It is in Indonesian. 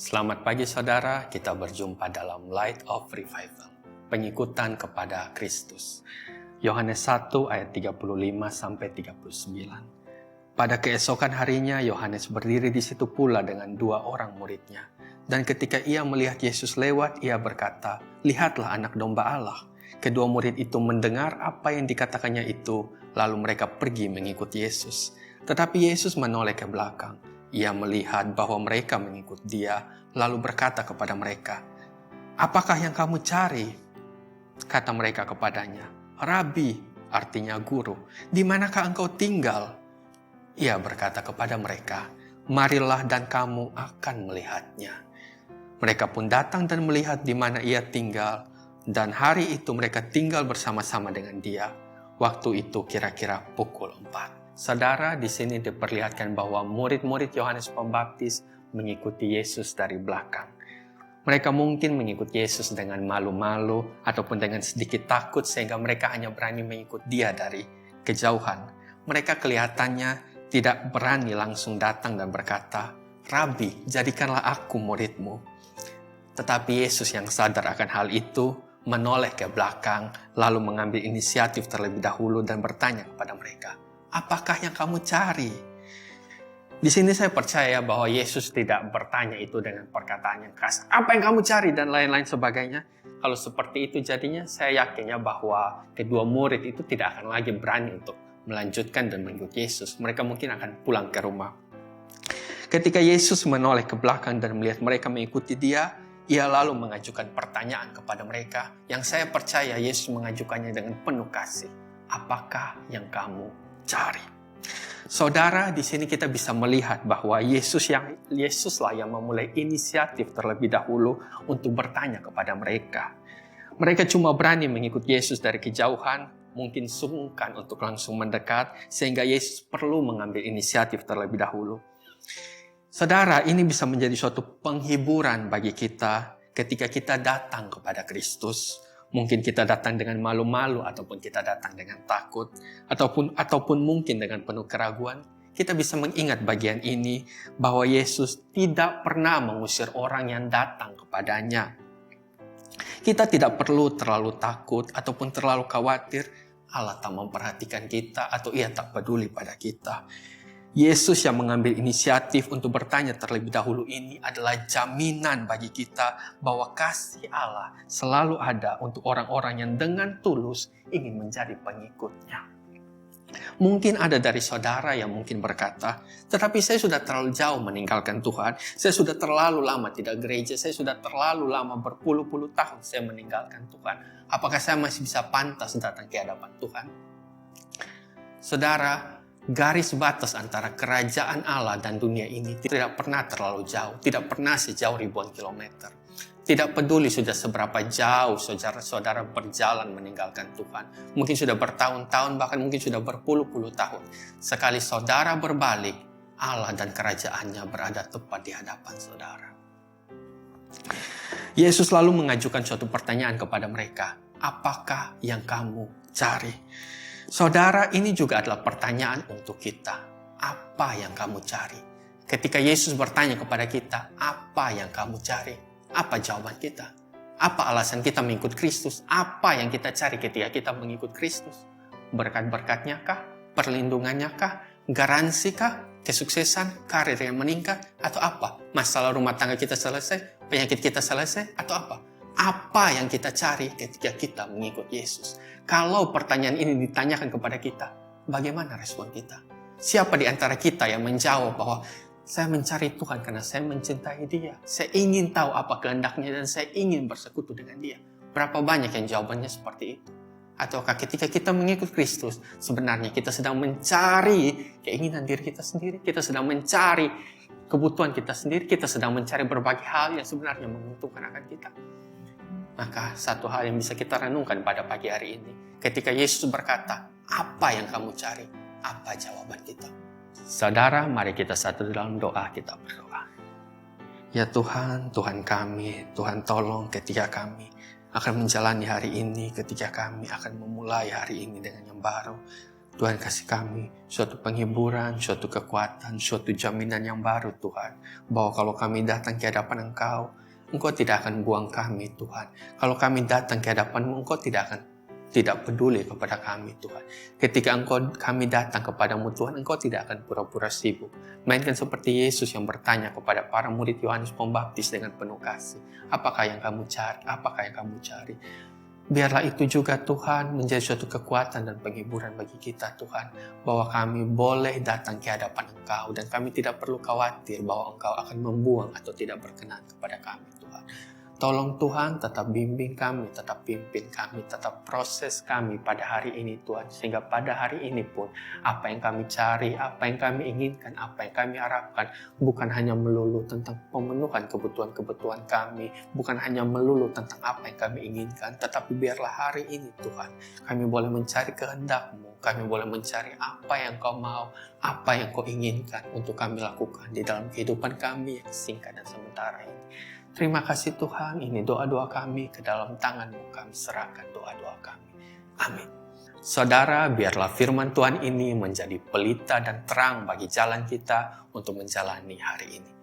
Selamat pagi saudara, kita berjumpa dalam Light of Revival, pengikutan kepada Kristus. Yohanes 1 ayat 35-39. Pada keesokan harinya, Yohanes berdiri di situ pula dengan dua orang muridnya. Dan ketika ia melihat Yesus lewat, ia berkata, "Lihatlah anak domba Allah." Kedua murid itu mendengar apa yang dikatakannya itu, lalu mereka pergi mengikut Yesus. Tetapi Yesus menoleh ke belakang. Ia melihat bahwa mereka mengikut dia, lalu berkata kepada mereka, "Apakah yang kamu cari?" Kata mereka kepadanya, "Rabi," artinya guru, "di manakah engkau tinggal?" Ia berkata kepada mereka, "Marilah dan kamu akan melihatnya." Mereka pun datang dan melihat di mana ia tinggal, dan hari itu mereka tinggal bersama-sama dengan dia. Waktu itu kira-kira pukul 4. Saudara, di sini diperlihatkan bahwa murid-murid Yohanes Pembaptis mengikuti Yesus dari belakang. Mereka mungkin mengikuti Yesus dengan malu-malu ataupun dengan sedikit takut sehingga mereka hanya berani mengikut dia dari kejauhan. Mereka kelihatannya tidak berani langsung datang dan berkata, "Rabi, jadikanlah aku muridmu." Tetapi Yesus yang sadar akan hal itu menoleh ke belakang lalu mengambil inisiatif terlebih dahulu dan bertanya kepada mereka, "Apakah yang kamu cari?" Di sini saya percaya bahwa Yesus tidak bertanya itu dengan perkataan yang keras. "Apa yang kamu cari?" dan lain-lain sebagainya. Kalau seperti itu jadinya saya yakinnya bahwa kedua murid itu tidak akan lagi berani untuk melanjutkan dan mengikut Yesus. Mereka mungkin akan pulang ke rumah. Ketika Yesus menoleh ke belakang dan melihat mereka mengikuti dia, ia lalu mengajukan pertanyaan kepada mereka yang saya percaya Yesus mengajukannya dengan penuh kasih. "Apakah yang kamu cari?" Saudara, di sini kita bisa melihat bahwa Yesuslah yang memulai inisiatif terlebih dahulu untuk bertanya kepada mereka. Mereka cuma berani mengikut Yesus dari kejauhan, mungkin sungkan untuk langsung mendekat, sehingga Yesus perlu mengambil inisiatif terlebih dahulu. Saudara, ini bisa menjadi suatu penghiburan bagi kita ketika kita datang kepada Kristus. Mungkin kita datang dengan malu-malu ataupun kita datang dengan takut ataupun mungkin dengan penuh keraguan. Kita bisa mengingat bagian ini bahwa Yesus tidak pernah mengusir orang yang datang kepadanya. Kita tidak perlu terlalu takut ataupun terlalu khawatir Allah tak memperhatikan kita atau ia tak peduli pada kita. Yesus yang mengambil inisiatif untuk bertanya terlebih dahulu ini adalah jaminan bagi kita bahwa kasih Allah selalu ada untuk orang-orang yang dengan tulus ingin menjadi pengikutnya. Mungkin ada dari saudara yang mungkin berkata, "Tetapi saya sudah terlalu jauh meninggalkan Tuhan. Saya sudah terlalu lama tidak gereja. Saya sudah terlalu lama berpuluh-puluh tahun saya meninggalkan Tuhan. Apakah saya masih bisa pantas datang ke hadapan Tuhan?" Saudara, garis batas antara kerajaan Allah dan dunia ini tidak pernah terlalu jauh, tidak pernah sejauh ribuan kilometer. Tidak peduli sudah seberapa jauh saudara-saudara berjalan meninggalkan Tuhan. Mungkin sudah bertahun-tahun, bahkan mungkin sudah berpuluh-puluh tahun. Sekali saudara berbalik, Allah dan kerajaannya berada tepat di hadapan saudara. Yesus lalu mengajukan suatu pertanyaan kepada mereka, "Apakah yang kamu cari?" Saudara, ini juga adalah pertanyaan untuk kita. Apa yang kamu cari? Ketika Yesus bertanya kepada kita, "Apa yang kamu cari?" Apa jawaban kita? Apa alasan kita mengikut Kristus? Apa yang kita cari ketika kita mengikut Kristus? Berkat-berkatnya kah? Perlindungannya kah? Garansi kah? Kesuksesan? Karir yang meningkat? Atau apa? Masalah rumah tangga kita selesai? Penyakit kita selesai? Atau apa? Apa yang kita cari ketika kita mengikut Yesus? Kalau pertanyaan ini ditanyakan kepada kita, bagaimana respon kita? Siapa di antara kita yang menjawab bahwa saya mencari Tuhan karena saya mencintai Dia. Saya ingin tahu apa kehendaknya dan saya ingin bersekutu dengan Dia. Berapa banyak yang jawabannya seperti itu? Ataukah ketika kita mengikut Kristus, sebenarnya kita sedang mencari keinginan diri kita sendiri, kita sedang mencari kebutuhan kita sendiri, kita sedang mencari berbagai hal yang sebenarnya menguntungkan akan kita. Maka satu hal yang bisa kita renungkan pada pagi hari ini, ketika Yesus berkata, "Apa yang kamu cari?" Apa jawaban kita? Saudara, mari kita satu dalam doa, kita berdoa. Ya Tuhan, Tuhan kami, Tuhan tolong ketika kami akan menjalani hari ini, ketika kami akan memulai hari ini dengan yang baru. Tuhan kasih kami suatu penghiburan, suatu kekuatan, suatu jaminan yang baru Tuhan. Bahwa kalau kami datang ke hadapan Engkau, Engkau tidak akan buang kami Tuhan. Kalau kami datang ke hadapan-Mu, Engkau tidak peduli kepada kami Tuhan. Ketika kami datang kepadamu Tuhan, Engkau tidak akan pura-pura sibuk. Melainkan seperti Yesus yang bertanya kepada para murid Yohanes Pembaptis dengan penuh kasih. Apakah yang kamu cari? Apakah yang kamu cari? Biarlah itu juga Tuhan menjadi suatu kekuatan dan penghiburan bagi kita Tuhan. Bahwa kami boleh datang ke hadapan Engkau dan kami tidak perlu khawatir bahwa Engkau akan membuang atau tidak berkenan kepada kami Tuhan. Tolong Tuhan tetap bimbing kami, tetap pimpin kami, tetap proses kami pada hari ini Tuhan. Sehingga pada hari ini pun apa yang kami cari, apa yang kami inginkan, apa yang kami harapkan bukan hanya melulu tentang pemenuhan kebutuhan-kebutuhan kami, bukan hanya melulu tentang apa yang kami inginkan, tetapi biarlah hari ini Tuhan kami boleh mencari kehendak-Mu, kami boleh mencari apa yang Kau mau, apa yang Kau inginkan untuk kami lakukan di dalam kehidupan kami yang singkat dan sementara ini. Terima kasih Tuhan, ini doa-doa kami ke dalam tangan-Mu, kami serahkan doa-doa kami. Amin. Saudara, biarlah firman Tuhan ini menjadi pelita dan terang bagi jalan kita untuk menjalani hari ini.